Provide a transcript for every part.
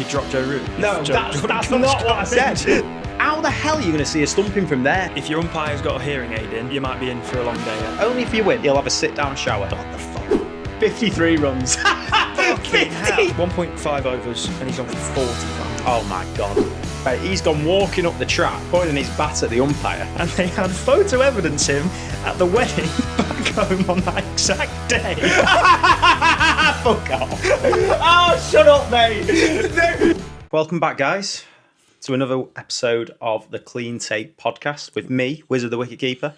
You drop Joe Root. No, that's not what I said. How the hell are you going to see a stumping from there? If your umpire's got a hearing aid in, you might be in for a long day. Yeah. Only if you win, you'll have a sit-down shower. What the fuck? 53 runs. 50. 1.5 overs, and he's on for 40. Oh my God. Right, he's gone walking up the track, pointing his bat at the umpire. And they had photo evidence him at the wedding back home on that exact day. Fuck off. Oh, shut up, mate. Welcome back, guys, to another episode of the Clean Tape podcast with me, Wizard the Wicketkeeper.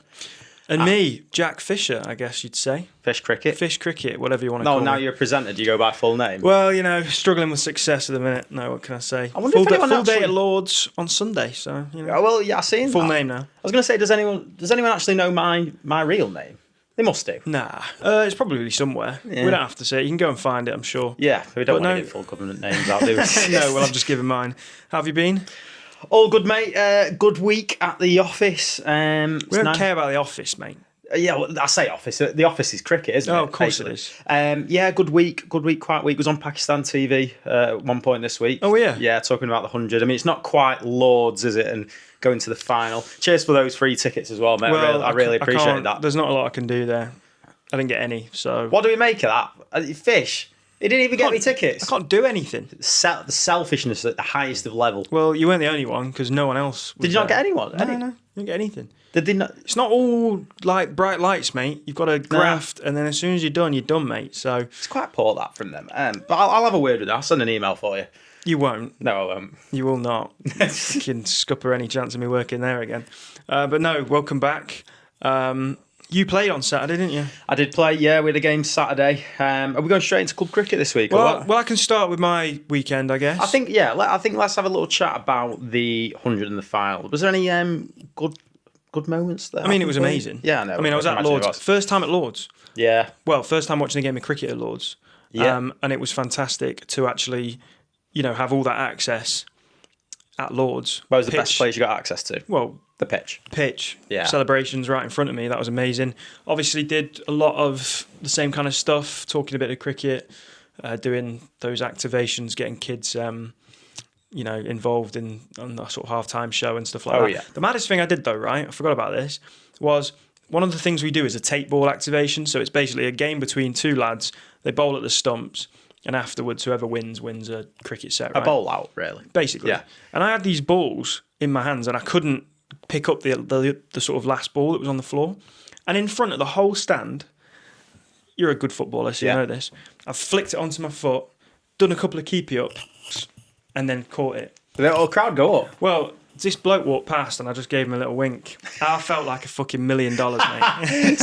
And me, Jack Fisher, I guess you'd say. Fish cricket. Fish cricket, whatever you want to call it. No, now you're a presenter. Do you go by full name? Well, you know, struggling with success at the minute. No, what can I say? I wonder if anyone full actually... day at Lords on Sunday, so, you know. Oh, well, yeah, I've seen full that. name now. I was going to say, does anyone actually know my real name? They must do. Nah. It's probably somewhere. Yeah. We don't have to say it. You can go and find it, I'm sure. Yeah, we don't want to give full government names out, do we? No, well, I've just given mine. How have you been? All good, mate. Good week at the office. We don't care about the office, mate. Yeah, well, I say office. The office is cricket, isn't it? Oh, of course it is. Yeah, good week, quiet week. Was on Pakistan TV at one point this week. Oh, yeah? Yeah, talking about the 100. I mean, it's not quite Lords, is it? And going to the final. Cheers for those free tickets as well, mate. Well, I really appreciate that. There's not a lot I can do there. I didn't get any, so... What do we make of that? Fish. He didn't even get any tickets. I can't do anything. The selfishness at the highest of level. Well, you weren't the only one, because no one else was Did you not there. get anyone? No, you didn't get anything. Did they not? It's not all like bright lights, mate. You've got to graft, and then as soon as you're done, mate. So it's quite poor that from them. But I'll have a word with them. I'll send an email for you. You won't. No, I won't. You will not. You can scupper any chance of me working there again. But no, welcome back. You played on Saturday, didn't you? I did play, yeah. We had a game Saturday. Are we going straight into club cricket this week? Well, I can start with my weekend, I guess. I think let's have a little chat about the 100 and the final. Was there any good moments there? I mean, it was amazing. Yeah, I know. I mean, I was at Lords. First time at Lords. Yeah. Well, first time watching a game of cricket at Lords. Yeah. And it was fantastic to actually, have all that access at Lords. What was the best place you got access to? Well, the pitch. Yeah. Celebrations right in front of me. That was amazing. Obviously did a lot of the same kind of stuff, talking a bit of cricket, doing those activations, getting kids, involved in on the sort of halftime show and stuff like that. Yeah. The maddest thing I did though, right? I forgot about this, was one of the things we do is a tape ball activation. So it's basically a game between two lads. They bowl at the stumps. And afterwards, whoever wins a cricket set, right? A bowl out, really. Basically. Yeah. And I had these balls in my hands and I couldn't pick up the sort of last ball that was on the floor. And in front of the whole stand, you're a good footballer, so you know this. I've flicked it onto my foot, done a couple of keepy-ups, and then caught it. Did the whole crowd go up? Well, this bloke walked past and I just gave him a little wink. I felt like a fucking $1 million, mate.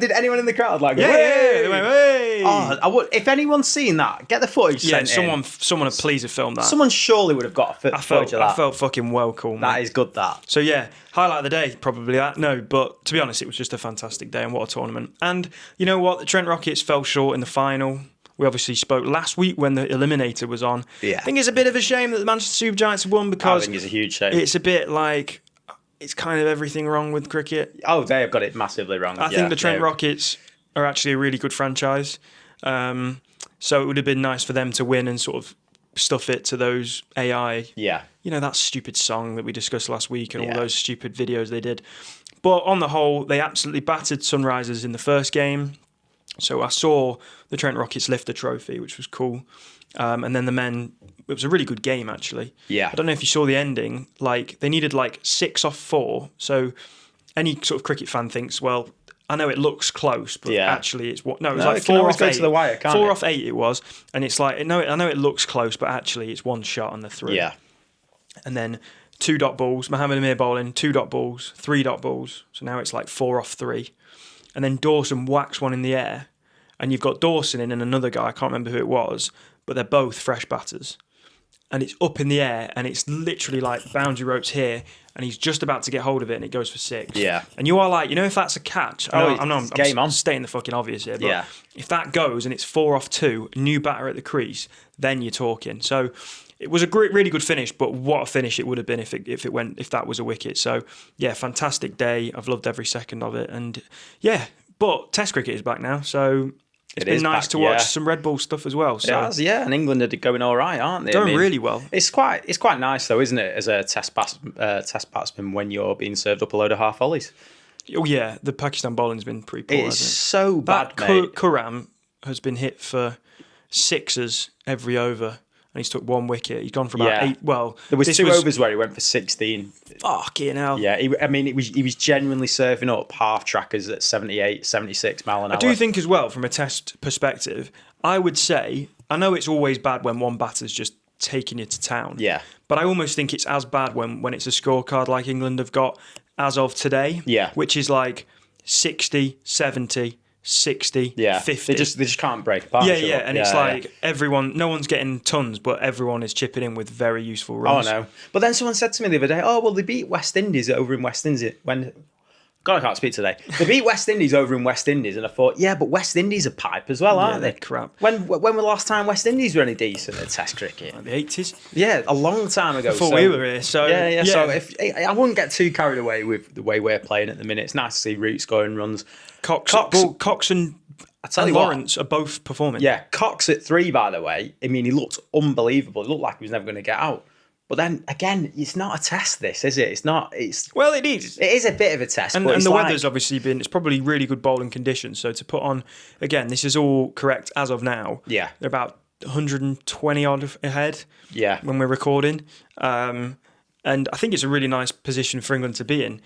Did anyone in the crowd go, yeah, hey? They went, hey! Oh, if anyone's seen that, get the footage sent in. Someone would please have filmed that. Someone surely would have got footage of that. I felt fucking well cool, mate. That is good, that. So yeah, highlight of the day, probably that. No, but to be honest, it was just a fantastic day and what a tournament. And you know what? The Trent Rockets fell short in the final. We obviously spoke last week when the Eliminator was on. Yeah. I think it's a bit of a shame that the Manchester Supergiants have won because... I think it's a huge shame. It's a bit like... It's kind of everything wrong with cricket. Oh, they have got it massively wrong. I think the Trent Rockets are actually a really good franchise. So it would have been nice for them to win and sort of stuff it to those AI... Yeah. That stupid song that we discussed last week and all those stupid videos they did. But on the whole, they absolutely battered Sunrisers in the first game. So I saw the Trent Rockets lift the trophy, which was cool. And then the men, it was a really good game, actually. Yeah. I don't know if you saw the ending. They needed 6 off 4. So any sort of cricket fan thinks, well, I know it looks close, but actually it's what? No, it was like 4 off 8. To the wire, can't 4 off 8 it was. And it's like, no, I know it looks close, but actually it's one shot on the 3. Yeah. And then 2 dot balls, Mohammed Amir bowling, 2 dot balls, 3 dot balls. So now it's 4 off 3. And then Dawson whacks one in the air. And you've got Dawson in and another guy, I can't remember who it was, but they're both fresh batters. And it's up in the air, and it's literally boundary ropes here, and he's just about to get hold of it, and it goes for 6. Yeah. And you are if that's a catch, I'm game on. stating the fucking obvious here, but if that goes and it's 4 off 2, new batter at the crease, then you're talking. So it was a really good finish, but what a finish it would have been if that was a wicket. So yeah, fantastic day. I've loved every second of it, and yeah. But Test cricket is back now, so It's been nice to watch some Red Bull stuff as well. So. It has, yeah. And England are going all right, aren't they? Going really well. It's quite nice though, isn't it, as a test batsman when you're being served up a load of half volleys. Oh yeah, the Pakistan bowling's been pretty poor. It's so bad, mate. Kuram has been hit for sixes every over. And he's took 1 wicket. He's gone for about 8. Well, there was 2 overs where he went for 16. Fucking hell. Yeah, he was genuinely serving up half trackers at 78, 76 mile an hour. I do think as well, from a test perspective, I would say, I know it's always bad when one batter's just taking you to town. Yeah. But I almost think it's as bad when it's a scorecard like England have got as of today. Yeah. Which is like 60, 70, 60, 50. They just can't break apart. Yeah, and it's like everyone, no one's getting tons, but everyone is chipping in with very useful runs. Oh no! But then someone said to me the other day, "Oh well, they beat West Indies over in West Indies when." God, I can't speak today. They beat West Indies over in West Indies, and I thought, yeah, but West Indies are pipe as well, aren't they? Crap. When were the last time West Indies were any decent at Test cricket? Like the 80s. Yeah, a long time ago. Before we were here. So yeah. So I wouldn't get too carried away with the way we're playing at the minute. It's nice to see Root scoring runs. Cox and Lawrence are both performing. Yeah, Cox at 3, by the way. I mean, he looked unbelievable. It looked like he was never going to get out. But then again, it's not a test. This is it? It's not. It's well, it is. It is a bit of a test. And the weather's obviously been. It's probably really good bowling conditions. So to put on again, this is all correct as of now. Yeah, they're about 120 odd ahead. Yeah, when we're recording, and I think it's a really nice position for England to be in.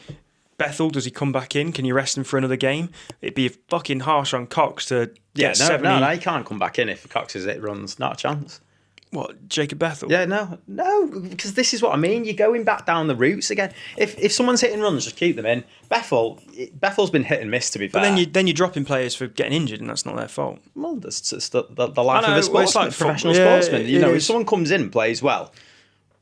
Bethel, does he come back in? Can you rest him for another game? It'd be fucking harsh on Cox to get 70. No, he can't come back in if Cox's hit runs. Not a chance. What, Jacob Bethel? Yeah, no, because this is what I mean. You're going back down the routes again. If someone's hitting runs, just keep them in. Bethel's been hit and miss, to be fair. But then you're dropping players for getting injured, and that's not their fault. Well, that's the life of a sportsman, professional sportsman. You know, if someone comes in and plays well,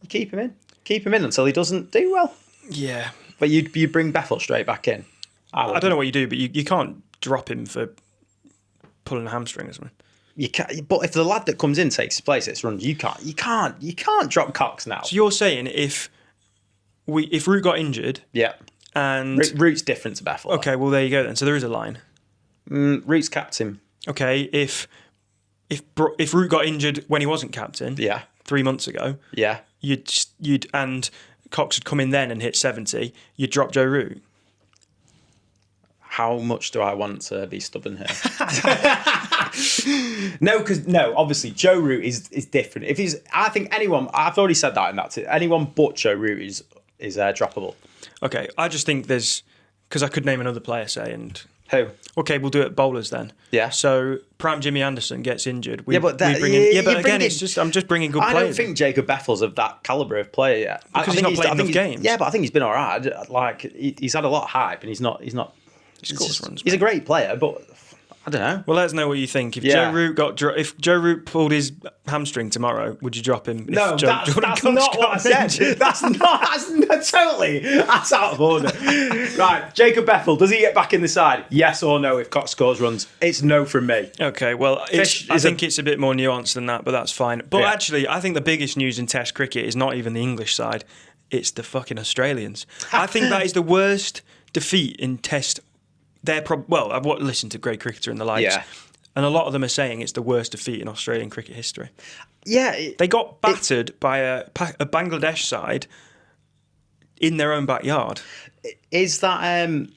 you keep him in. Keep him in until he doesn't do well. Yeah. But you bring Bethel straight back in. I don't know what you do, but you can't drop him for pulling a hamstring or something. You can't, but if the lad that comes in takes his place, it's runs. You can't drop Cox now. So you're saying if Root got injured, yeah, and Root's different to Bethel. Okay, well there you go then. So there is a line. Root's captain. Okay, if Root got injured when he wasn't captain, 3 months ago, you'd and Cox had come in then and hit 70, you'd drop Joe Root. How much do I want to be stubborn here? No, obviously Joe Root is different. I think anyone. I've already said that, and that's it. Anyone but Joe Root is droppable. Okay, I just think because I could name another player, say, and who? Okay, we'll do it bowlers then. Yeah. So Prime Jimmy Anderson gets injured. But again, I'm just bringing good players. I don't think Jacob Bethel's of that calibre of player yet. Because he's not played enough games. Yeah, but I think he's been all right. Like he's had a lot of hype, and he's not. He scores runs. He's a great player, but I don't know. Well, let us know what you think. If Joe Root pulled his hamstring tomorrow, would you drop him? No, that's not what I said. That's out of order. Right, Jacob Bethel, does he get back in the side? Yes or no? If Cox scores runs, it's no from me. Okay, well, I think it's a bit more nuanced than that, but that's fine. But actually, I think the biggest news in Test cricket is not even the English side; it's the fucking Australians. I think that is the worst defeat in Test. I've listened to Great Cricketer and the likes, and a lot of them are saying it's the worst defeat in Australian cricket history. Yeah, they got battered by a Bangladesh side in their own backyard. Is that no?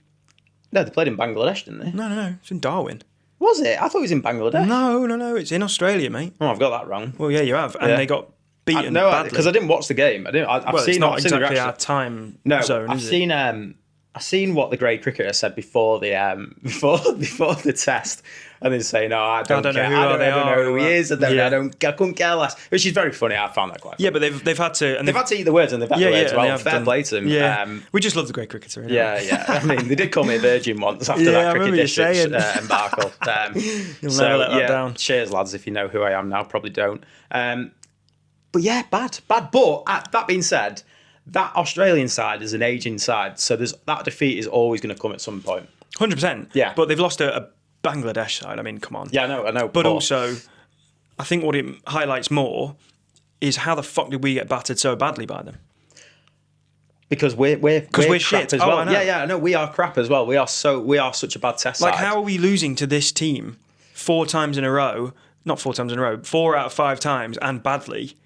They played in Bangladesh, didn't they? No, it's in Darwin. Was it? I thought it was in Bangladesh. No, it's in Australia, mate. Oh, I've got that wrong. Well, yeah, you have, and they got beaten badly. Because I didn't watch the game. It's not exactly our time zone. I've seen what the Great Cricketer said before the before the test, and they're saying, "No, I don't know who he is. I couldn't care less." Which is very funny. I found that quite funny. Yeah, but they've had to, and they've had to eat the words, and they've had to as well. Fair play to them. Yeah, we just love the Great Cricketer. Anyway. Yeah. I mean, they did call me a virgin once after that cricket district embargo. You'll never let that down. Cheers, lads. If you know who I am now, probably don't. But yeah, bad. But that being said, that Australian side is an ageing side, so that defeat is always going to come at some point. 100%. Yeah. But they've lost a Bangladesh side. I mean, come on. Yeah, I know. But also, I think what it highlights more is how the fuck did we get battered so badly by them? Because we're shit as well. I know. Yeah, I know. We are crap as well. We are such a bad test side. How are we losing to this team 4 times in a row, not 4 times in a row, 4 out of 5 times and badly.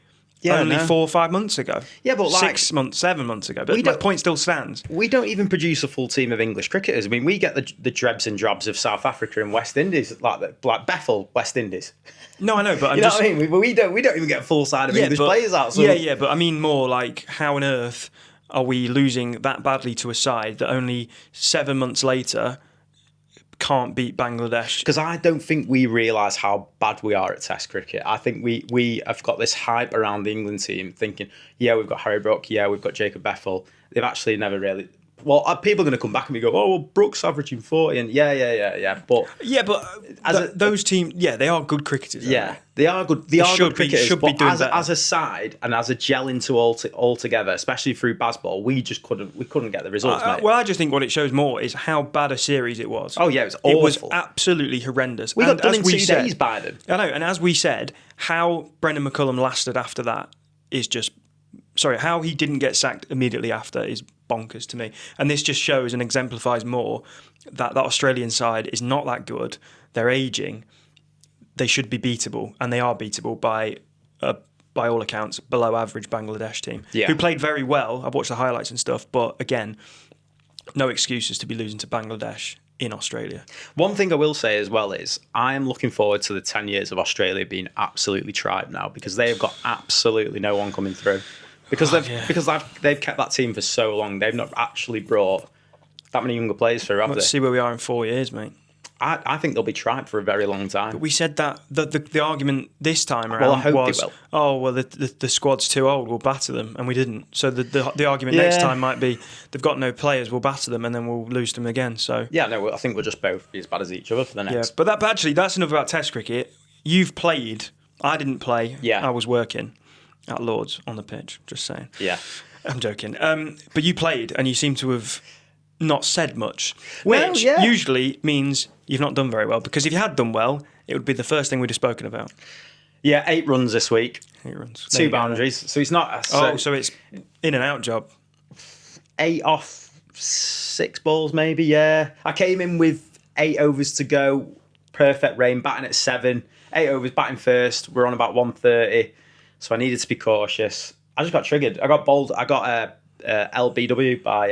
Yeah, only no. 4 or 5 months ago. Yeah, but 6 months, 7 months ago. But my point still stands. We don't even produce a full team of English cricketers. I mean, we get the drebs and drobs of South Africa and West Indies, like Bethel, West Indies. No, I know, but I'm You know just... what I mean? We don't even get a full side of English players out. So. Yeah, but I mean more like, how on earth are we losing that badly to a side that only 7 months later can't beat Bangladesh? Because I don't think we realise how bad we are at Test cricket. I think we have got this hype around the England team, thinking, yeah, we've got Harry Brook, yeah, we've got Jacob Bethel. They've actually never really. Well, people are going to come back and go, oh, well, Brook's averaging 40, and yeah. But those teams, they are good cricketers. Yeah, they are good. They are good cricketers. Should be doing better. As a side and as a gel into all together, especially through Bazball, we just couldn't get the results, mate. Well, I just think what it shows more is how bad a series it was. Oh yeah, it was awful. It was absolutely horrendous. We got done in 2 days by them. I know, and as we said, how Brendan McCullum lasted after that is just... Sorry, how he didn't get sacked immediately after is bonkers to me. And this just shows and exemplifies more that Australian side is not that good. They're ageing. They should be beatable, and they are beatable by all accounts, below average Bangladesh team, who played very well. I've watched the highlights and stuff, but again, no excuses to be losing to Bangladesh in Australia. One thing I will say as well is I am looking forward to the 10 years of Australia being absolutely tried now, because they have got absolutely no one coming through. Because they've kept that team for so long, they've not actually brought that many younger players through, have they? Let's see where we are in 4 years, mate. I think they'll be tried for a very long time. But we said that the argument this time around Well, I hope was, they will. oh, well, the squad's too old, we'll batter them, and we didn't. So the argument next time might be, they've got no players, we'll batter them, and then we'll lose them again. So yeah, no, I think we'll just both be as bad as each other for the next. Yeah, but actually, that's enough about Test cricket. You've played. I didn't play. Yeah. I was working at Lord's on the pitch, just saying. Yeah. I'm joking. But you played, and you seem to have not said much, Well, which yeah. usually means you've not done very well, because if you had done well, it would be the first thing we'd have spoken about. Yeah, 8 runs this week. 8 runs. 2 boundaries. So it's not... So it's in and out job. 8 off 6 balls, maybe, yeah. I came in with 8 overs to go, perfect rain, batting at 7. 8 overs, batting first. We're on about 130. So I needed to be cautious. I just got triggered. I got bowled. I got LBW by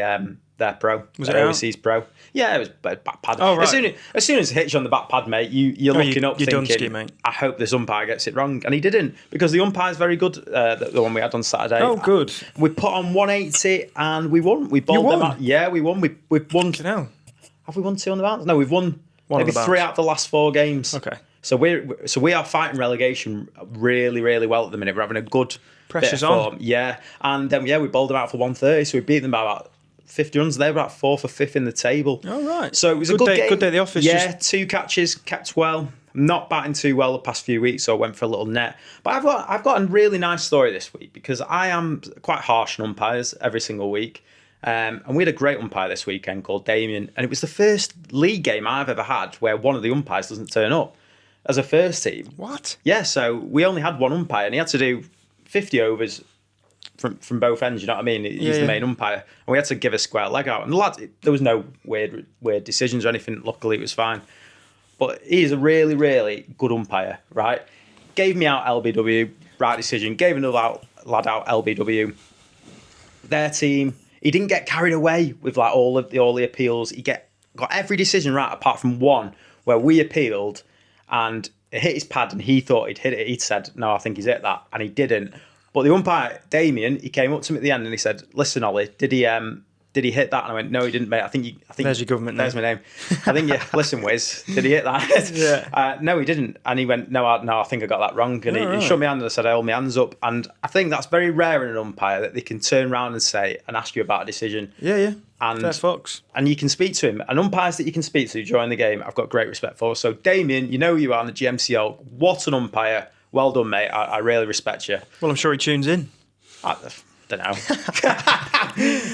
their pro. Was it overseas pro? Yeah, it was back pad. Oh, right. As soon as it hits you on the back pad, mate, you're looking up you're thinking, Dunsky, mate. I hope this umpire gets it wrong. And he didn't, because the umpire's very good, the one we had on Saturday. Oh, good. We put on 180 and we won. We bowled them out. Yeah, we won. We've won. Have we won 2 on the bounce? No, we've won maybe 3 out of the last 4 games. Okay. So we are fighting relegation really, really well at the minute. We're having a good pressure's bit of form. on. Yeah, and we bowled them out for 130. So we beat them by about 50 runs. They were about 4th or 5th in the table. Oh right. So it was a good day, game. Good day at the office. Yeah, 2 catches, kept well. Not batting too well the past few weeks, so I went for a little net. But I've got a really nice story this week, because I am quite harsh on umpires every single week. And we had a great umpire this weekend called Damien, and it was the first league game I've ever had where one of the umpires doesn't turn up as a first team. What? Yeah, so we only had one umpire, and he had to do 50 overs from both ends, you know what I mean? He's the main umpire. And we had to give a square leg out. And the lad, there was no weird decisions or anything. Luckily, it was fine. But he's a really, really good umpire, right? Gave me out LBW, right decision. Gave another lad out LBW. Their team, he didn't get carried away with like all the appeals. He got every decision right apart from one where we appealed and it hit his pad and he thought he'd hit it. He'd said, no, I think he's hit that. And he didn't. But the umpire, Damien, he came up to me at the end and he said, listen, Ollie, did he hit that? And I went, no, he didn't, mate. I think there's your government name. There's my name. I think, listen, Wiz, did he hit that? Yeah. No, he didn't. And he went, no, I think I got that wrong. And he shook my hand and I said, I hold my hands up. And I think that's very rare in an umpire that they can turn around and say and ask you about a decision. Yeah. And fair fox. And you can speak to him. And umpires that you can speak to during the game, I've got great respect for. So, Damien, you know who you are in the GMCL. What an umpire. Well done, mate. I really respect you. Well, I'm sure he tunes in. I don't know.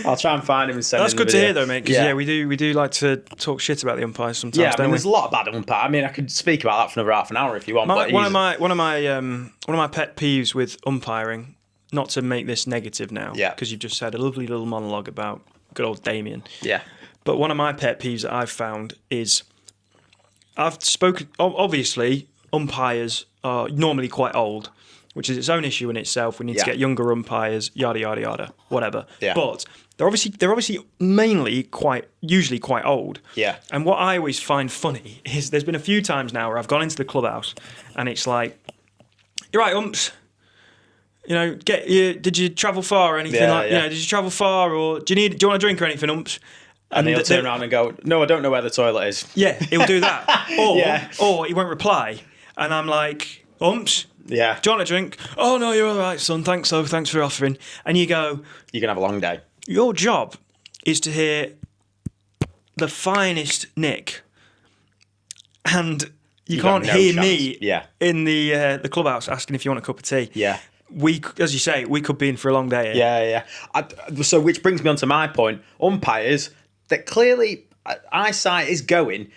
I'll try and find him and send That's him good the to video. hear, though, mate. Because we do like to talk shit about the umpires sometimes. Yeah, don't we? there's a lot of bad umpires. I mean, I could speak about that for another half an hour if you want. One of my pet peeves with umpiring. Not to make this negative now, because you've just said a lovely little monologue about good old Damien. Yeah. But one of my pet peeves that I've found is I've spoken. Obviously, umpires are normally quite old, which is its own issue in itself. We need to get younger umpires, yada yada yada, whatever. Yeah. But they're obviously usually quite old. Yeah. And what I always find funny is there's been a few times now where I've gone into the clubhouse and it's like, "You're right, umps. You know, did you travel far or anything You know, did you travel far or do you want a drink or anything, umps?" And he'll turn around and go, "No, I don't know where the toilet is." Yeah, he'll do that. Or he won't reply. And I'm like, "Umps, Yeah. do you want a drink?" "Oh, no, you're all right, son. Thanks for offering." And you go, You're going to have a long day. your job is to hear the finest nick. And you can't got no hear chance. me Yeah. in the clubhouse asking if you want a cup of tea. Yeah. As you say, we could be in for a long day here. Yeah. So, which brings me on to my point. Umpires that clearly eyesight is going,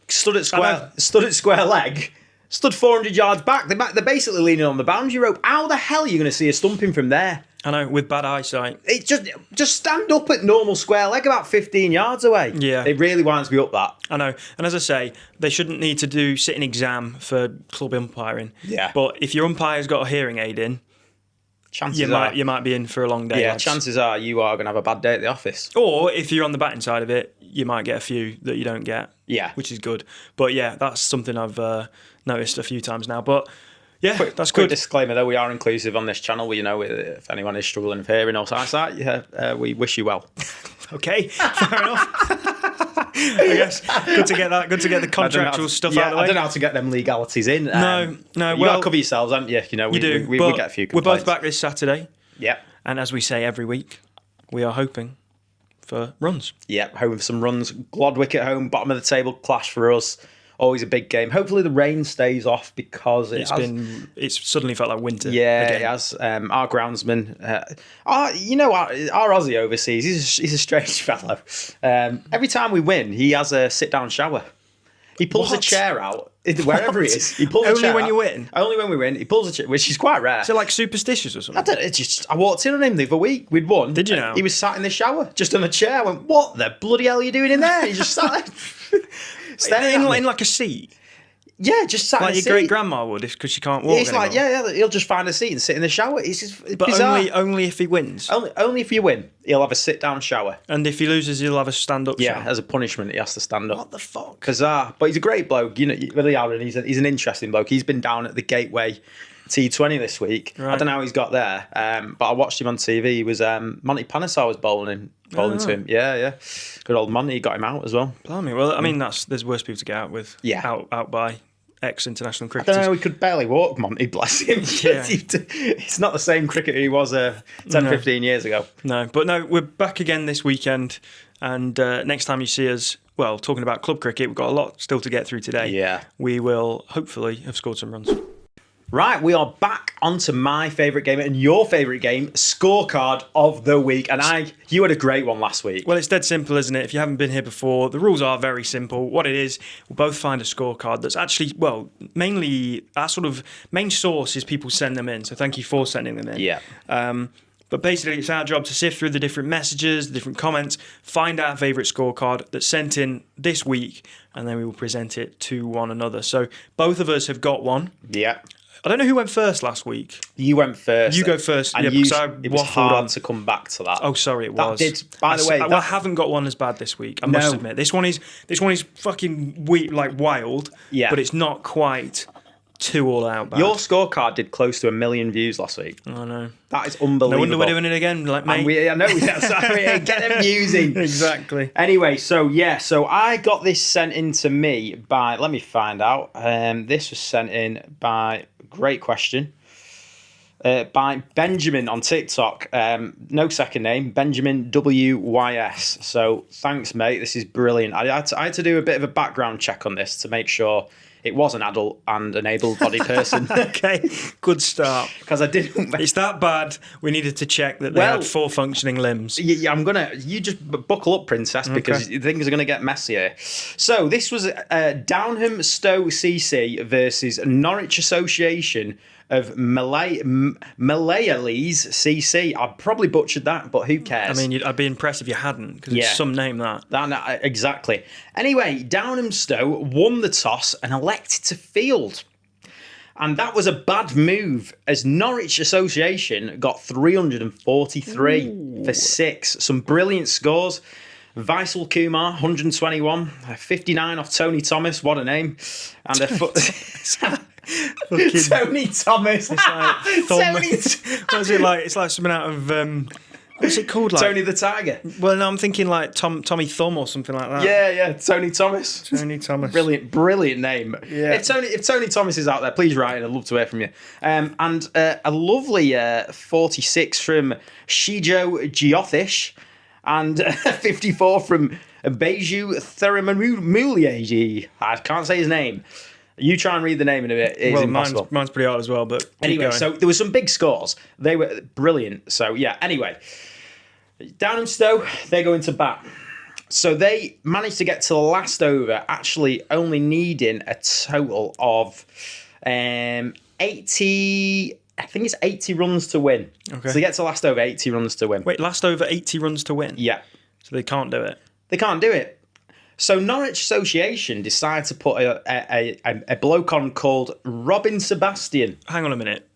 stood at square leg, stood 400 yards back. They're basically leaning on the boundary rope. How the hell are you going to see a stumping from there? I know, with bad eyesight. It's just stand up at normal square leg about 15 yards away. Yeah. It really winds me up, that. I know. And as I say, they shouldn't need to sit an exam for club umpiring. Yeah. But if your umpire's got a hearing aid in, Chances you might be in for a long day. Yeah, lads. chances are you are going to have a bad day at the office. Or if you're on the batting side of it, you might get a few that you don't get. Yeah. Which is good. But yeah, that's something I've noticed a few times now. But yeah, that's Quick good. disclaimer though, we are inclusive on this channel. You know, if anyone is struggling with hearing or eyesight, we wish you well. Okay, fair enough. I guess good to get the contractual stuff out of the way. I don't know how to get them legalities in. No. You got to cover yourselves, haven't you? You know, we do. We but get a few we're complaints. both back this Saturday. Yep. And as we say every week, we are hoping for runs. Yep, home for some runs. Glodwick at home, bottom of the table clash for us. Always a big game. Hopefully the rain stays off because it's suddenly felt like winter. Yeah, again. it has. Our groundsman, our Aussie overseas, he's a strange fellow. Every time we win, he has a sit-down shower. He pulls a chair out wherever he is. He pulls a chair when out. you win? Only when we win. He pulls a chair, which is quite rare. Is it like superstitious or something? I walked in on him the other week. We'd won. Did you know? He was sat in the shower, just on the chair. I went, "What the bloody hell are you doing in there?" He just sat there. in like a seat? Yeah, just sat Like in your the great seat. grandma would, because she can't walk It's anymore. like, he'll just find a seat and sit in the shower. It's just But bizarre. only if he wins. Only if you win, he'll have a sit-down shower. And if he loses, he'll have a stand-up Yeah, shower. as a punishment, he has to stand up. What the fuck? Bizarre. But he's a great bloke. You know, really, Aaron. He's an interesting bloke. He's been down at the Gateway T20 this week. Right. I don't know how he's got there, but I watched him on TV. He was Monty Panesar was bowling to him. Yeah. Good old Monty. He got him out as well. Blimey. Well, I mean, there's worse people to get out with. Yeah. Out by ex-international I cricketers. don't know, he could barely walk, Monty, bless him. Yeah. He's not the same cricketer he was 10, 15 years ago. No, we're back again this weekend. And next time you see us, well, talking about club cricket, we've got a lot still to get through today. Yeah. We will hopefully have scored some runs. Right, we are back onto my favourite game and your favourite game, Scorecard of the Week. And you had a great one last week. Well, it's dead simple, isn't it? If you haven't been here before, the rules are very simple. What it is, we'll both find a scorecard that's actually, well, mainly our sort of main source is people send them in. So thank you for sending them in. Yeah. But basically, it's our job to sift through the different messages, the different comments, find our favourite scorecard that's sent in this week, and then we will present it to one another. So both of us have got one. Yeah. I don't know who went first last week. You went first. You go first. And yeah, because I it was waffled hard on. to come back to that. Oh, sorry, it was. By the way, I haven't got one as bad this week. I must admit, this one is fucking wild. Yeah. But it's not quite too all out bad. Your scorecard did close to 1 million views last week. I know. That is unbelievable. No wonder we're doing it again, mate. I know. Sorry, get them views in. Exactly. Anyway, so I got this sent in to me by. Let me find out. This was sent in by. Great question. By Benjamin on TikTok. No second name. Benjamin WYS. So thanks, mate. This is brilliant. I had to do a bit of a background check on this to make sure it was an adult and an able-bodied person. Okay, good start. Because I didn't. It's that bad. We needed to check that they had 4 functioning limbs. Yeah, you just buckle up, princess, because things are going to get messier. So this was Downham Stowe CC versus Norwich Association of Malayalees CC. I probably butchered that, but who cares? I mean, I'd be impressed if you hadn't, because it's some name that. Exactly. Anyway, Downham Stowe won the toss and elected to field. And that was a bad move, as Norwich Association got 343 for 6. Some brilliant scores. Vaisal Kumar, 121. 59 off Tony Thomas. What a name. And a foot... Tony Thomas. It's like what is it like? It's like something out of what's it called? Like Tony the Tiger. Well, no, I'm thinking like Tommy Thumb or something like that. Yeah, Tony Thomas. Tony Thomas. Brilliant name. Yeah. If Tony Thomas is out there, please write in. I'd love to hear from you. And a lovely 46 from Shijo Giothish, and 54 from Beju Theramuliaji. I can't say his name. You try and read the name in a bit. It's impossible. Mine's pretty hard as well, but anyway, so there were some big scores. They were brilliant. So yeah, anyway, Downham Stowe, they go into bat. So they managed to get to the last over, actually only needing a total of 80, I think it's 80 runs to win. Okay. So they get to last over, 80 runs to win. Wait, last over 80 runs to win? Yeah. So they can't do it? They can't do it. So Norwich Association decided to put a bloke on called Robin Sebastian. Hang on a minute.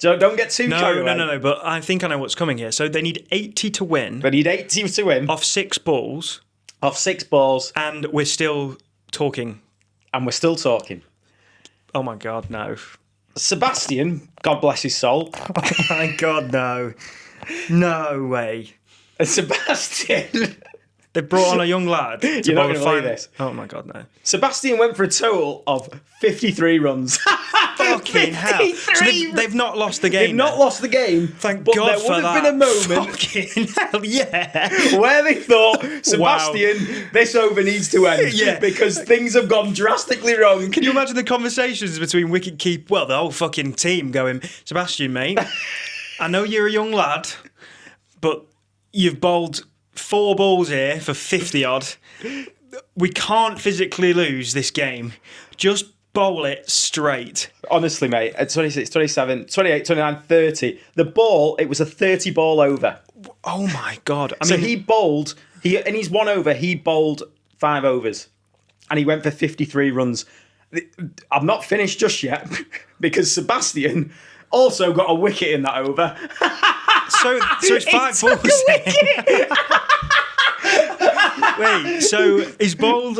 So don't get too carried away. No. But I think I know what's coming here. So they need 80 to win. They need 80 to win. Off 6 balls. And we're still talking. Oh my God, no. Sebastian, God bless his soul. Oh my God, no. No way. Sebastian... They brought on a young lad to You're not going to believe this. Oh my God, no. Sebastian went for a total of 53 runs. Fucking hell. So they've not lost the game. They've not lost the game. Thank God for that. There would have been a moment Fucking hell, yeah. where they thought, Sebastian, this over needs to end. Yeah. Because things have gone drastically wrong. Can you imagine the conversations between wicketkeep, well, the whole fucking team going, Sebastian, mate, I know you're a young lad, but you've bowled 4 balls here for 50 odd. We can't physically lose this game. Just bowl it straight. Honestly, mate, at 26, 27, 28, 29, 30, the ball, it was a 30 ball over. Oh my God. So he bowled, in his 1 over, he bowled 5 overs. And he went for 53 runs. I'm not finished just yet, because Sebastian also got a wicket in that over. So it's 5 balls. Wait, so he's bowled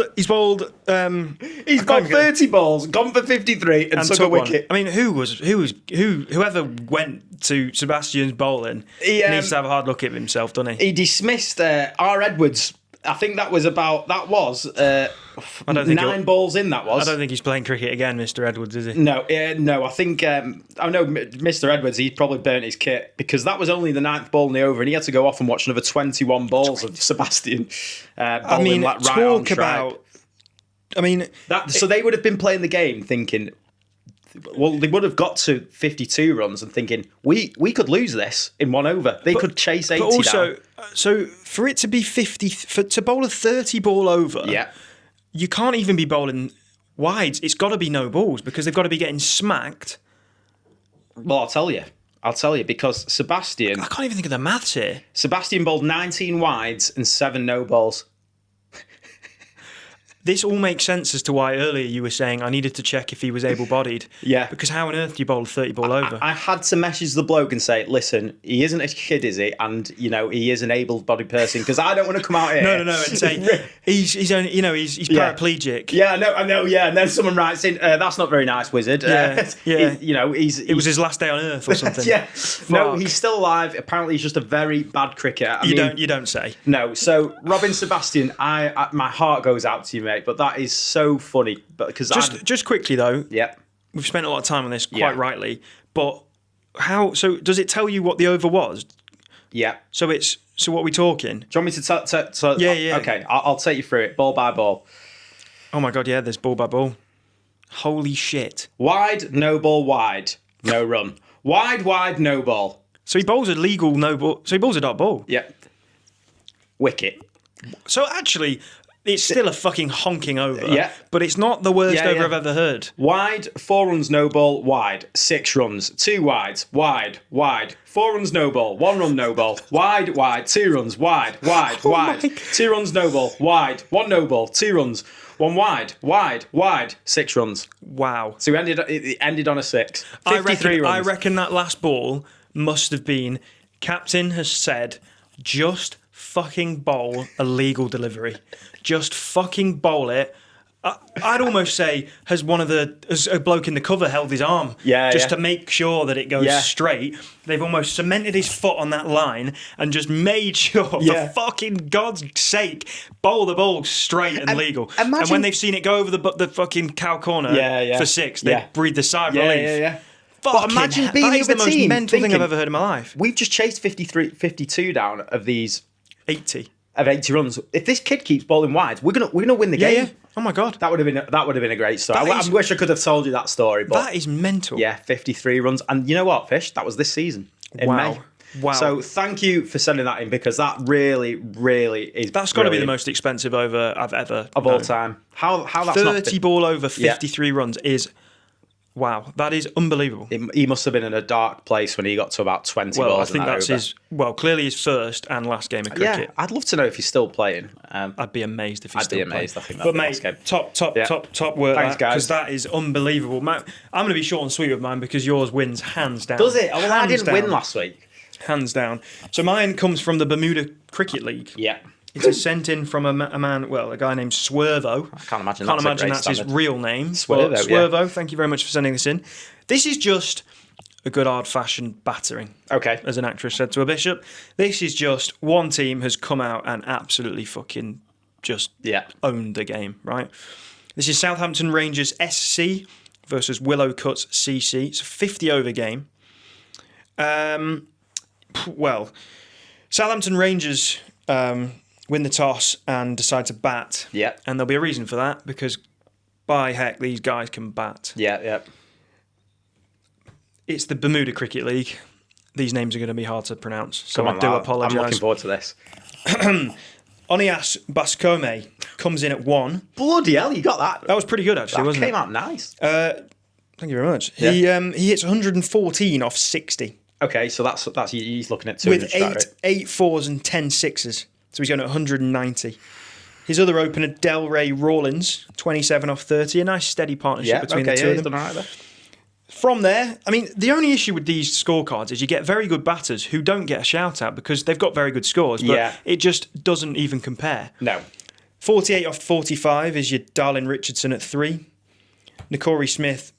30 balls, gone for 53 and took a wicket. I mean, whoever went to Sebastian's bowling needs to have a hard look at himself, doesn't he? He dismissed R. Edwards. I think that was 9 balls in, that was. I don't think he's playing cricket again, Mr. Edwards, is he? No, I think, Mr. Edwards, he probably burnt his kit, because that was only the 9th ball in the over, and he had to go off and watch another 21 balls of Sebastian bowling right on strike. So they would have been playing the game thinking, well, they would have got to 52 runs and thinking, we could lose this in 1 over. They could chase 80 but also, down. So for it to be 50, to bowl a 30 ball over, you can't even be bowling wides. It's got to be no balls, because they've got to be getting smacked. Well, I'll tell you, because Sebastian... I can't even think of the maths here. Sebastian bowled 19 wides and 7 no balls. This all makes sense as to why earlier you were saying I needed to check if he was able-bodied. Yeah. Because how on earth do you bowl a 30 ball over? I had to message the bloke and say, listen, he isn't a kid, is he? And, he is an able-bodied person, because I don't want to come out here. No, and say, he's only, he's paraplegic. Yeah, I know, yeah. And then someone writes in, that's not very nice, wizard. Yeah. It was his last day on earth or something. Yeah. No, he's still alive. Apparently, he's just a very bad cricketer. You don't say. No, so Robin Sebastian, my heart goes out to you, mate. But that is so funny. But because just quickly though, yeah, we've spent a lot of time on this, quite rightly. But how? So does it tell you what the over was? Yeah. So what are we talking? Do you want me to tell? Yeah. Okay, I'll take you through it ball by ball. Oh my God, yeah. There's ball by ball. Holy shit. Wide, no ball, wide, no run. Wide, no ball. So he bowls a legal no ball. So he bowls a dot ball. Yep. Wicket. So actually, it's still a fucking honking over. Yeah. But it's not the worst Yeah, over yeah. I've ever heard. Wide, 4 runs, no ball, wide, 6 runs, 2 wides, wide, 4 runs, no ball, 1 run, no ball, wide, 2 runs, wide, my 2 runs, no ball, wide, 1 no ball, 2 runs, 1 wide, 6 runs. Wow. So it ended on a 6. 53 I runs. reckon that last ball must have been, captain has said, just fucking bowl a legal delivery. Just fucking bowl it. I'd almost say, has a bloke in the cover held his arm just to make sure that it goes straight. They've almost cemented his foot on that line and just made sure, for fucking God's sake, bowl the ball straight and legal. And when they've seen it go over the fucking cow corner for 6, they breathe the sigh of relief. Yeah. But imagine being that is the the most team mental thing thinking, I've ever heard in my life. We've just chased 52 down of these 80 runs. If this kid keeps bowling wide, we're gonna win the game. Yeah. Oh my God. That would have been a great story. I wish I could have told you that story, but That is mental. yeah, 53 runs. And you know what, Fish? That was this season in May. Wow. So thank you for sending that in, because that really, really is. That's got to be the most expensive over I've ever of all time. How that's 30 not been, ball over 53 runs is wow. That is unbelievable. he must have been in a dark place when he got to about 20 Well, balls. I think that's over. clearly his first and last game of cricket. Yeah, I'd love to know if he's still playing. I'd be amazed if he's I'd still be amazed. playing. I think that'd But be mate, last game. top work. Thanks, guys. Because that is unbelievable. I'm going to be short and sweet with mine because yours wins hands down. Does it? Oh, well, I Hands didn't win down. last week. Hands down. So mine comes from the Bermuda Cricket League. Yeah. It's sent in from a man, a guy named Swervo. I can't imagine That's his real name. Swervo, But Swervo, thank you very much for sending this in. This is just a good old-fashioned battering, Okay. as an actress said to a bishop. This is just one team has come out and absolutely fucking just owned the game, right? This is Southampton Rangers SC versus Willow Cuts CC. It's a 50-over game. Well, Southampton Rangers win the toss and decide to bat. Yeah. And there'll be a reason for that, because by heck, these guys can bat. Yeah. It's the Bermuda Cricket League. These names are going to be hard to pronounce, so I do I'm apologise. looking forward to this. Onias Bascome comes in at 1. Bloody hell, you got that. That was pretty good, actually, That wasn't came it? out nice. Thank you very much. Yeah. He hits 114 off 60 Okay, so that's he's looking at 200 with strike rate. 8 fours and 10 sixes. So he's going at 190. His other opener, Delray Rawlins, 27 off 30. A nice steady partnership between the two of he's them. done all right there. From there, I mean, the only issue with these scorecards is you get very good batters who don't get a shout out because they've got very good scores, but it just doesn't even compare. No. 48 off 45 is your Darlin Richardson at 3. Nakori Smith,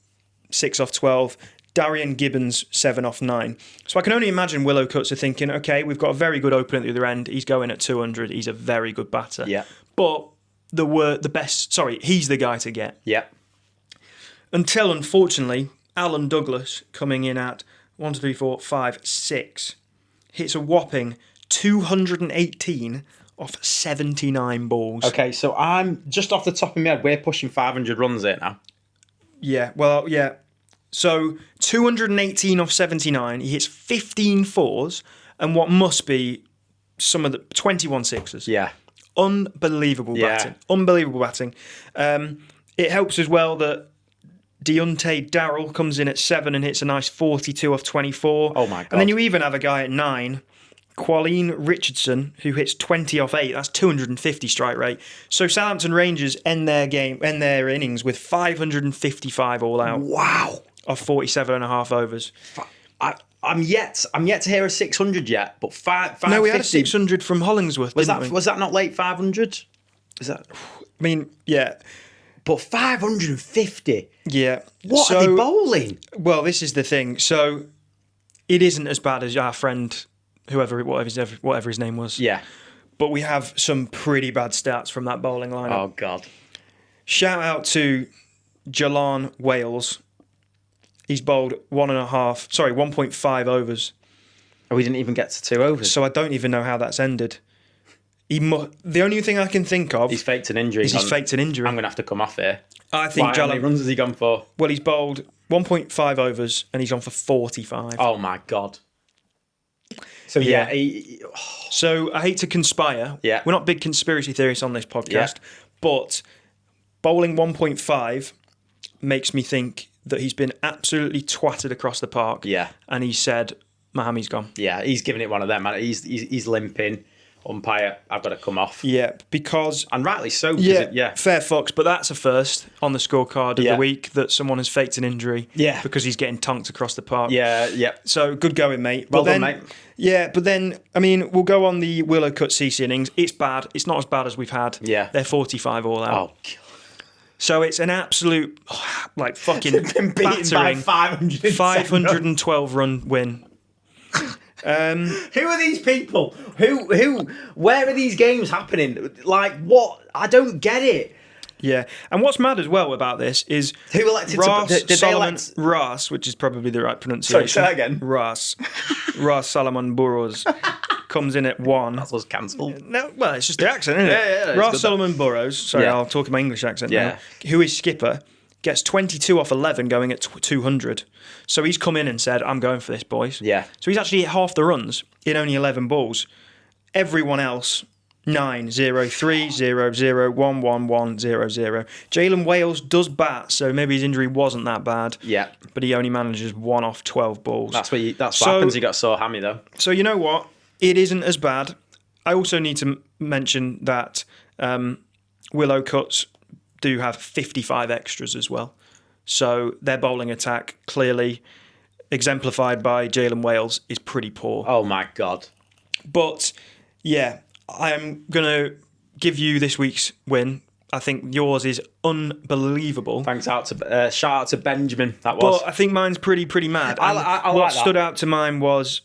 6 off 12. Darian Gibbons, 7 off 9. So I can only imagine Willow Cuts are thinking, okay, we've got a very good opener at the other end. He's going at 200. He's a very good batter. Yeah. But he's the guy to get. Yeah. Until, unfortunately, Alan Douglas coming in at 1, 2, 3, 4, 5, 6. Hits a whopping 218 off 79 balls. Okay, so I'm just off the top of my head, we're pushing 500 runs here now. Yeah, well, yeah. So 218 off 79. He hits 15 fours and what must be some of the 21 sixes. Yeah. Unbelievable batting. Unbelievable batting. It helps as well that Deontay Darrell comes in at 7 and hits a nice 42 off 24. Oh my God. And then you even have a guy at 9, Qualeen Richardson, who hits 20 off 8. That's 250 strike rate. So Southampton Rangers end their innings with 555 all out. Wow. Of 47 and a half overs. I'm yet to hear a 600 yet, but 550. No, we had a 600 from Hollingsworth, Was didn't we? that not late 500? Is that? I mean, yeah. But 550. Yeah. What are they bowling? Well, this is the thing. So it isn't as bad as our friend, whatever his name was. Yeah. But we have some pretty bad stats from that bowling lineup. Oh God. Shout out to Jalan Wales. He's bowled 1.5 overs. Oh, we didn't even get to 2 overs. So I don't even know how that's ended. The only thing I can think of He's faked an injury. he's faked an injury. I'm going to have to come off here. I think How many runs has he gone for? Well, he's bowled 1.5 overs and he's on for 45. Oh, my God. So, yeah. So, I hate to conspire. Yeah. We're not big conspiracy theorists on this podcast, but bowling 1.5 makes me think that he's been absolutely twatted across the park. Yeah. And he said, Mahami's gone. Yeah, he's giving it one of them. Man. He's limping. Umpire, I've got to come off. Yeah, because... And rightly so. Fair fucks, but that's a first on the scorecard of the week that someone has faked an injury because he's getting tonked across the park. Yeah. So, good going, mate. Well done, mate. Yeah, but then, I mean, we'll go on the Willow Cut CC innings. It's bad. It's not as bad as we've had. Yeah. They're 45 all out. Oh, God. So it's an absolute, fucking been beaten by battering 512 run win. Who are these people? Where are these games happening? Like, what? I don't get it. Yeah, and what's mad as well about this is who elected Ras, which is probably the right pronunciation. Sorry, say again. Ras Solomon Burrows comes in at 1. That was cancelled. No, well, it's just the accent, isn't it? Yeah. Ras Solomon Burrows. Sorry, I'll talk in my English accent now. Who is skipper? Gets 22 off 11 going at 200. So he's come in and said, I'm going for this, boys. Yeah. So he's actually hit half the runs in only 11 balls. Everyone else, 9, 0, 3, 0, 0, 1, 1, 1, 0, 0. Jalen Wales does bat, so maybe his injury wasn't that bad. Yeah. But he only manages 1 off 12 balls. That's what happens. He got sore hammy, though. So you know what? It isn't as bad. I also need to mention that Willow Cuts do have 55 extras as well. So their bowling attack, clearly exemplified by Jalen Wales, is pretty poor. Oh, my God. But, yeah, I'm going to give you this week's win. I think yours is unbelievable. Thanks out to shout out to Benjamin. That was. But I think mine's pretty mad. I what like stood out to mine was,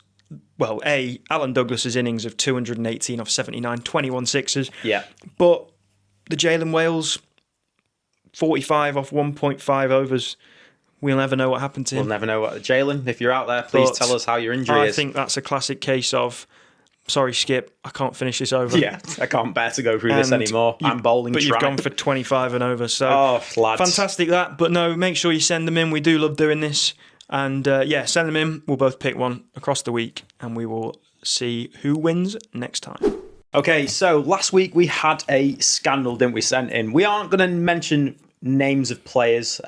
well, Alan Douglas's innings of 218 off 79, 21 sixes. Yeah. But the Jalen Wales 45 off 1.5 overs. We'll never know what happened to him. We'll never know what. Jalen, if you're out there, please tell us how your injury is. I think that's a classic case of, sorry, Skip, I can't finish this over. Yeah, I can't bear to go through this anymore. I'm bowling But track. you've gone for 25 and over. So lads. Fantastic that. But no, make sure you send them in. We do love doing this. And send them in. We'll both pick one across the week and we will see who wins next time. Okay, so last week we had a scandal, didn't we, sent in? We aren't going to mention names of players.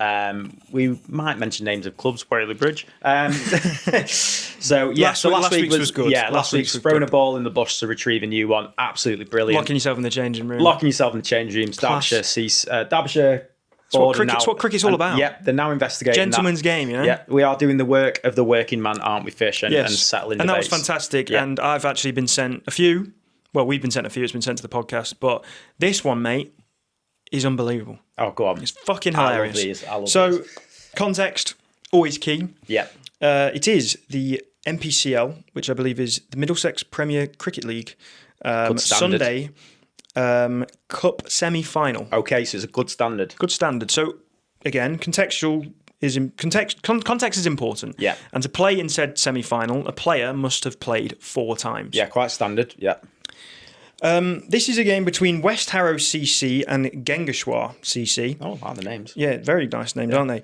We might mention names of clubs, Whaley Bridge. So last week was good. Yeah, last week's throwing a ball in the bush to retrieve a new one. Absolutely brilliant. Locking yourself in the changing room. Derbyshire That's what cricket's all about. Yeah, they're now investigating Gentleman's game, you know? Yeah, we are doing the work of the working man, aren't we, Fish? And settling and debates. That was fantastic. Yeah. And I've actually been sent a few. Well, we've been sent a few. It's been sent to the podcast. But this one, mate, is unbelievable. Oh, go on. It's fucking hilarious. I love these. Context, always key. Yeah. It is the MPCL, which I believe is the Middlesex Premier Cricket League. Sunday Cup semi-final. Okay, so it's a good standard. Good standard. So, again, context is important. Yeah. And to play in said semi-final, a player must have played 4 times. Yeah, quite standard. Yeah. This is a game between West Harrow CC and Gengishwar CC. Oh, wow, the names. Yeah, very nice names, aren't they?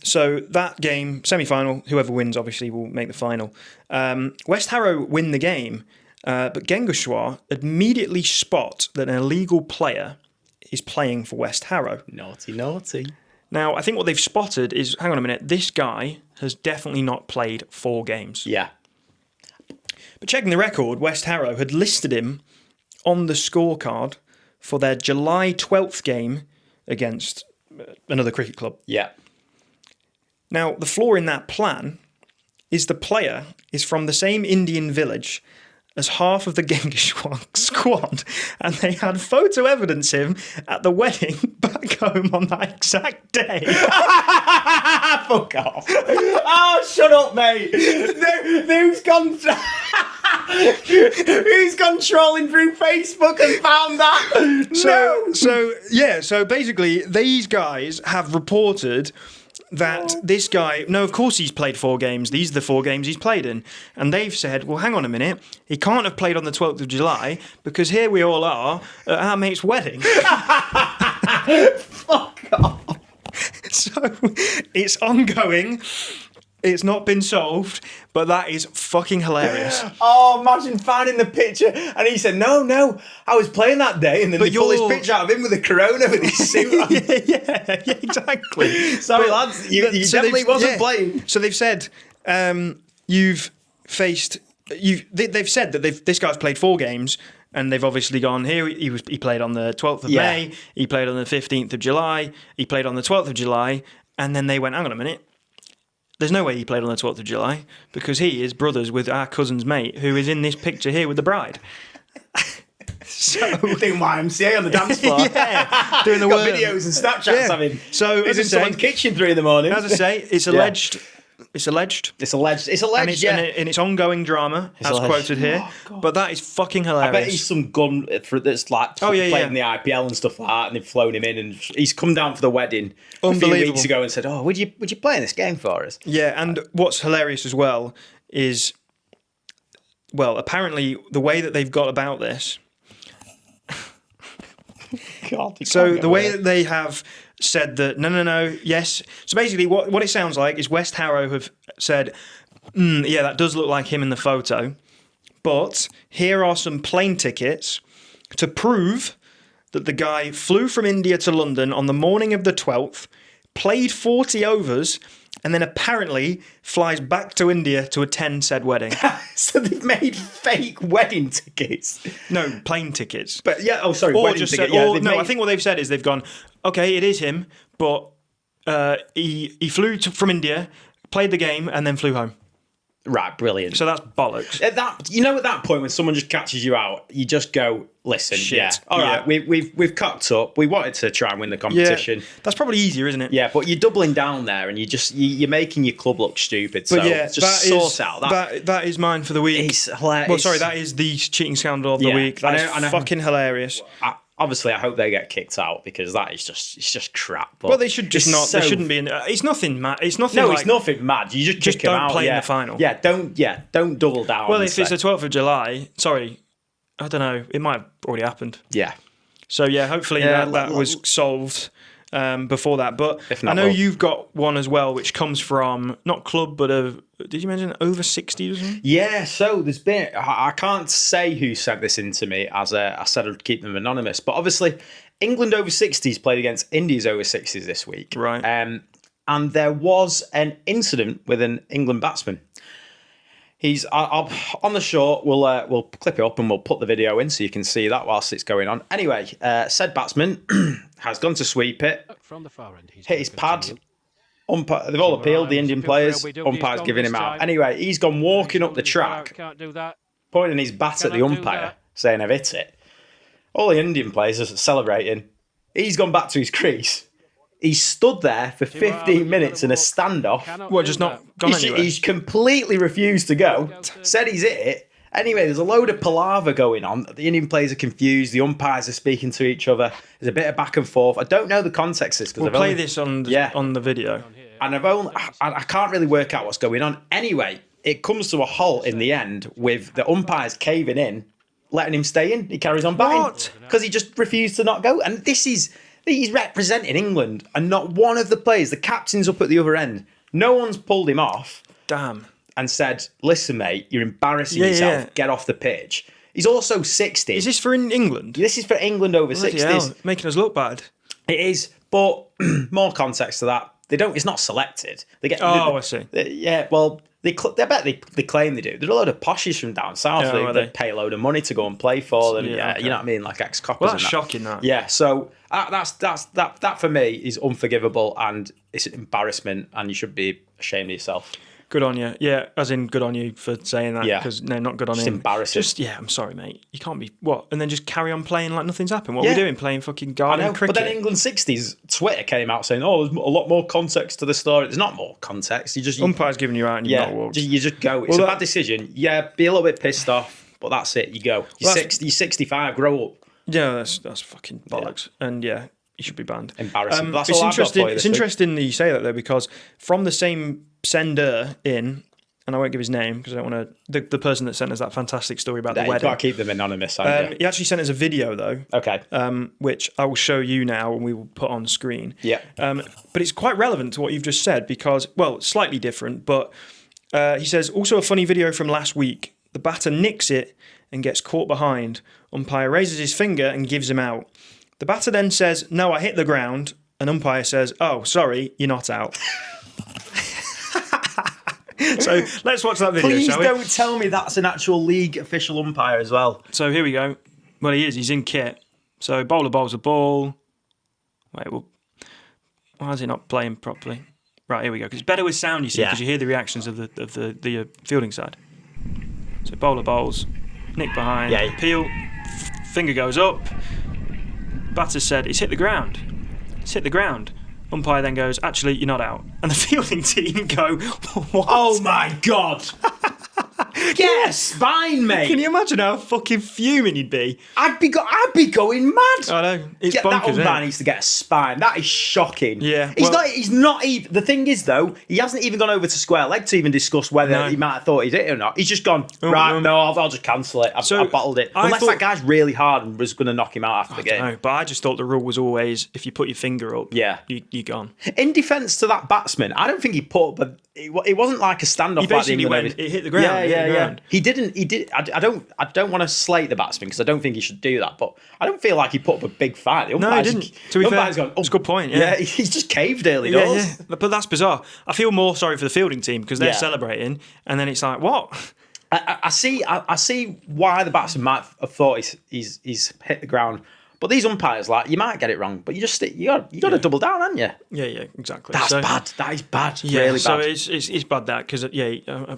So that game, semi-final, whoever wins obviously will make the final. West Harrow win the game, but Gengishwar immediately spot that an illegal player is playing for West Harrow. Naughty, naughty. Now, I think what they've spotted is, hang on a minute, this guy has definitely not played 4 games. Yeah. But checking the record, West Harrow had listed him on the scorecard for their July 12th game against another cricket club. Yeah. Now, the flaw in that plan is the player is from the same Indian village as half of the Gengishwar squad, and they had photo evidence him at the wedding back home on that exact day. Fuck off. Oh, shut up, mate. Who's gone... Who's gone trolling through Facebook and found that? So basically, these guys have reported that this guy, no, of course he's played 4 games. These are the 4 games he's played in. And they've said, well, hang on a minute. He can't have played on the 12th of July because here we all are at our mate's wedding. Fuck off. So it's ongoing. It's not been solved, but that is fucking hilarious. Oh, imagine finding the picture. And he said, no, I was playing that day. And then they pull this picture out of him with a corona with his suit on. yeah, exactly. Sorry, lads, you definitely wasn't playing. So they've said, they've said that this guy's played 4 games. And they've obviously gone here. He played on the 12th of May. He played on the 15th of July. He played on the 12th of July. And then they went, hang on a minute. There's no way he played on the 12th of July because he is brothers with our cousin's mate who is in this picture here with the bride. So doing YMCA on the dance floor. Yeah, doing the got videos and Snapchats of him. So he's in someone's kitchen 3 a.m. As I say, it's alleged. It's alleged. It's alleged. And it's ongoing drama, as quoted here. Oh, but that is fucking hilarious. I bet he's some gun that's like playing in the IPL and stuff like that, and they've flown him in, and he's come down for the wedding a few weeks ago and said, "Oh, would you play in this game for us?" Yeah, and what's hilarious as well is, well, apparently the way that they've got about this. God, so the way that they have said that no, yes. So basically, what it sounds like is West Harrow have said, yeah, that does look like him in the photo, but here are some plane tickets to prove that the guy flew from India to London on the morning of the 12th, played 40 overs, and then apparently flies back to India to attend said wedding. So they've made fake wedding tickets. No, plane tickets. But yeah, oh sorry, or wedding just ticket. I think what they've said is they've gone, okay, it is him, but he flew from India, played the game, and then flew home. Right, brilliant. So that's bollocks. At that point when someone just catches you out, you just go, listen, shit. All right, we've cocked up. We wanted to try and win the competition. Yeah, that's probably easier, isn't it? Yeah, but you're doubling down there, and you're making your club look stupid. So just sort out that. That is mine for the week. It's hilarious. Well, sorry, that is the cheating scandal of the week. That is fucking hilarious. Obviously, I hope they get kicked out because that is just crap. But well, they should just not. They shouldn't be in. It's nothing mad. It's nothing. No, it's nothing mad. You just kick them don't out. play in the final. Yeah, don't double down. Well, if it's the 12th of July, sorry, I don't know. It might have already happened. Yeah. So yeah, hopefully that was solved before that. But I know you've got one as well, which comes from not club, but did you mention over 60s or something? Yeah, so there's been, I can't say who sent this in to me, as I said I'd keep them anonymous, but obviously England over 60s played against India's over 60s this week. Right. And there was an incident with an England batsman. He's on the short. We'll clip it up and we'll put the video in so you can see that whilst it's going on. Anyway, said batsman has gone to sweep it, from the far end, hit his pad. Umpire, they've all appealed, the Indian players. Umpire's giving him out. Anyway, he's gone walking up the track, pointing his bat at the umpire, saying, I've hit it. All the Indian players are celebrating. He's gone back to his crease. He's stood there for 15 minutes in a standoff. Well, just not gone anywhere. He's completely refused to go. Said he's hit it. Anyway, there's a load of palaver going on. The Indian players are confused. The umpires are speaking to each other. There's a bit of back and forth. I don't know the context of this. We'll play this on the video. And I can't really work out what's going on. Anyway, it comes to a halt in the end with the umpires caving in, letting him stay in. He carries on batting. Because he just refused to not go. And he's representing England. And not one of the players, the captain's up at the other end. No one's pulled him off. Damn. And said, listen, mate, you're embarrassing yourself. Yeah. Get off the pitch. He's also 60. Is this for England? This is for England over 60s. Hell, making us look bad. It is, but more context to that. It's not selected. They get. I see. Well, I bet they claim they do. There's a load of poshes from down south. They pay a load of money to go and play for them. Yeah, okay. You know what I mean, like ex-coppers. Well, that's shocking. That. Yeah. So that for me is unforgivable and it's an embarrassment, and you should be ashamed of yourself. Good on you. Yeah, as in good on you for saying that. Because no, not good on him. Just embarrassing. I'm sorry, mate. You can't be and then just carry on playing like nothing's happened. What are we doing? Playing fucking garden cricket. But then England 60s Twitter came out saying, "Oh, there's a lot more context to the story." There's not more context. Umpire's giving you out and you've not walked. You just go. It's a bad decision. Yeah, be a little bit pissed off, but that's it. You go. You're 60. You're 65. Grow up. Yeah, that's fucking bollocks. And he should be banned. Embarrassing. That's it's all I've got interesting. for you this It's week. interesting that you say that though, because from the same sender in, and I won't give his name because I don't want to. The person that sent us that fantastic story about the You've wedding. got to keep them anonymous, haven't you? He actually sent us a video though. Okay. Which I will show you now and we will put on screen. Yeah. But it's quite relevant to what you've just said because, well, slightly different, but he says, also a funny video from last week. The batter nicks it and gets caught behind. Umpire raises his finger and gives him out. The batter then says, no, I hit the ground. And umpire says, oh, sorry, you're not out. So let's watch that video, Please shall we? don't tell me that's an actual league official umpire as well. So here we go. Well, he is. He's in kit. So bowler bowls a ball. Wait, well, why is he not playing properly? Right, here we go. Because it's better with sound, you see, because you hear the reactions of the fielding side. So bowler bowls, nick behind, peel, finger goes up. Batter said, it's hit the ground. It's hit the ground. Umpire then goes, actually, you're not out. And the fielding team go, what? Oh my God. Yes, spine, mate. Can you imagine how fucking fuming you'd be? I'd be going mad. I know. It's That bonkers, isn't umpire it? needs to get a spine. That is shocking. Yeah, He's not even. The thing is, though, he hasn't even gone over to square leg to even discuss whether he might have thought he'd hit it or not. He's just gone, I'll just cancel it. I've bottled it. Unless that guy's really hard and was going to knock him out after the game. No, but I just thought the rule was always, if you put your finger up, you're gone. In defence to that batsman, I don't think he put up it wasn't like a standoff. He basically went, it hit the ground. Yeah. He didn't. I don't want to slate the batsman because I don't think he should do that. But I don't feel like he put up a big fight. No, he didn't. To be fair, it's a good point. Yeah, he's just caved early doors. Yeah. But that's bizarre. I feel more sorry for the fielding team because they're celebrating, and then it's like, what? I see why the batsman might have thought he's hit the ground. But these umpires, like, you might get it wrong, but you got to double down, haven't you? Yeah, exactly. That's bad. That is bad. Yeah, really bad. So it's bad that because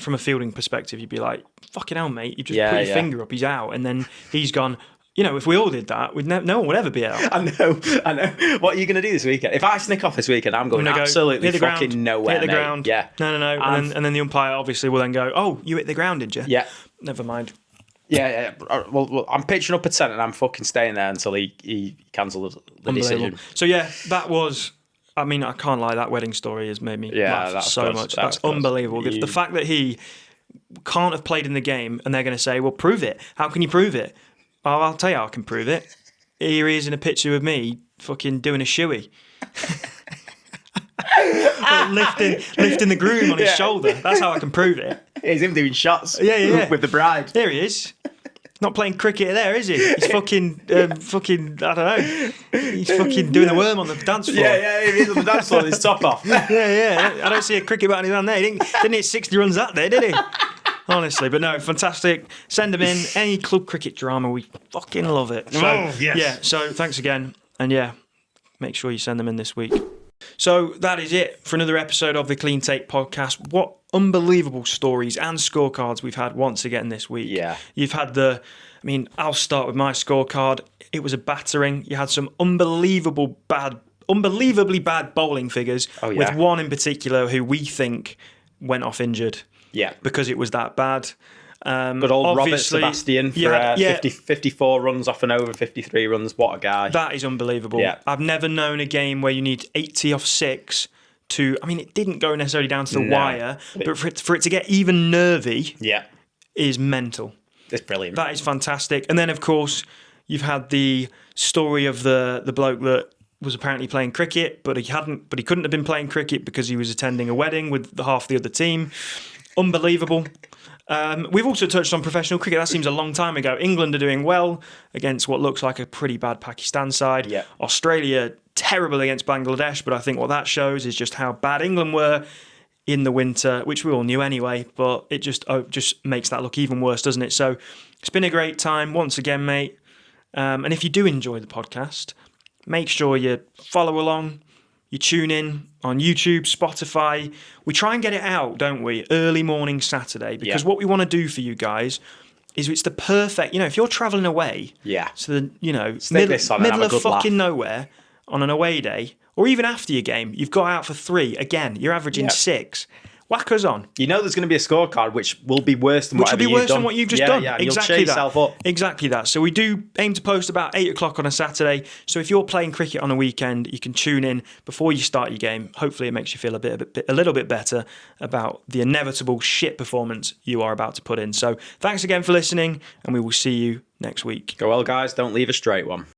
from a fielding perspective, you'd be like, fucking hell, mate, you just put your finger up, he's out, and then he's gone. You know, if we all did that, no one would ever be out. I know. What are you going to do this weekend? If I snick off this weekend, I'm going absolutely fucking nowhere. Hit the ground. Yeah. No. And then the umpire obviously will then go, oh, you hit the ground, did you? Yeah. Never mind. Yeah. Well, I'm pitching up a tent and I'm fucking staying there until he cancels the decision. So yeah, that was. I mean, I can't lie. That wedding story has made me laugh so much. That's unbelievable. The fact that he can't have played in the game, and they're going to say, "Well, prove it. How can you prove it?" Oh, I'll tell you how I can prove it. Here he is in a picture with me, fucking doing a shoey. lifting the groom on his shoulder. That's how I can prove it. He's him doing shots. Yeah. With the bride. There he is. Not playing cricket there, is he? He's fucking, I don't know. He's fucking doing a worm on the dance floor. Yeah, he's on the dance floor with his top off. Yeah. I don't see a cricket bat in his hand there. He didn't hit 60 runs that day, did he? Honestly, but no, fantastic. Send them in. Any club cricket drama, we fucking love it. So, yes. Yeah, so thanks again. And make sure you send them in this week. So that is it for another episode of the Clean Take podcast. What unbelievable stories and scorecards we've had once again this week. Yeah. You've had I'll start with my scorecard. It was a battering. You had some unbelievably bad bowling figures, with one in particular who we think went off injured. Yeah. Because it was that bad. But old Robert Sebastian for 54 runs off and over 53 runs. What a guy. That is unbelievable. Yeah. I've never known a game where you need 80 off 6 to... I mean, it didn't go necessarily down to the wire, but for it to get even nervy is mental. It's brilliant. That is fantastic. And then, of course, you've had the story of the bloke that was apparently playing cricket, but he couldn't have been playing cricket because he was attending a wedding with half the other team. Unbelievable. We've also touched on professional cricket. That seems a long time ago. England are doing well against what looks like a pretty bad Pakistan side. Yeah. Australia, terrible against Bangladesh, but I think what that shows is just how bad England were in the winter, which we all knew anyway, but it just makes that look even worse, doesn't it? So it's been a great time once again, mate. And if you do enjoy the podcast, make sure you follow along. You tune in on YouTube, Spotify. We try and get it out, don't we? Early morning Saturday. Because what we want to do for you guys is it's the perfect... if you're travelling away... Yeah. So, middle of fucking nowhere on an away day, or even after your game, you've got out for 3. Again, you're averaging 6. whack us on. You know there's going to be a scorecard which will be worse than whatever you've done. Than what you've just done. Yeah, exactly you'll cheer that. yourself up. Exactly that. So we do aim to post about 8 o'clock on a Saturday. So if you're playing cricket on a weekend, you can tune in before you start your game. Hopefully it makes you feel a little bit better about the inevitable shit performance you are about to put in. So thanks again for listening, and we will see you next week. Go well, guys. Don't leave a straight one.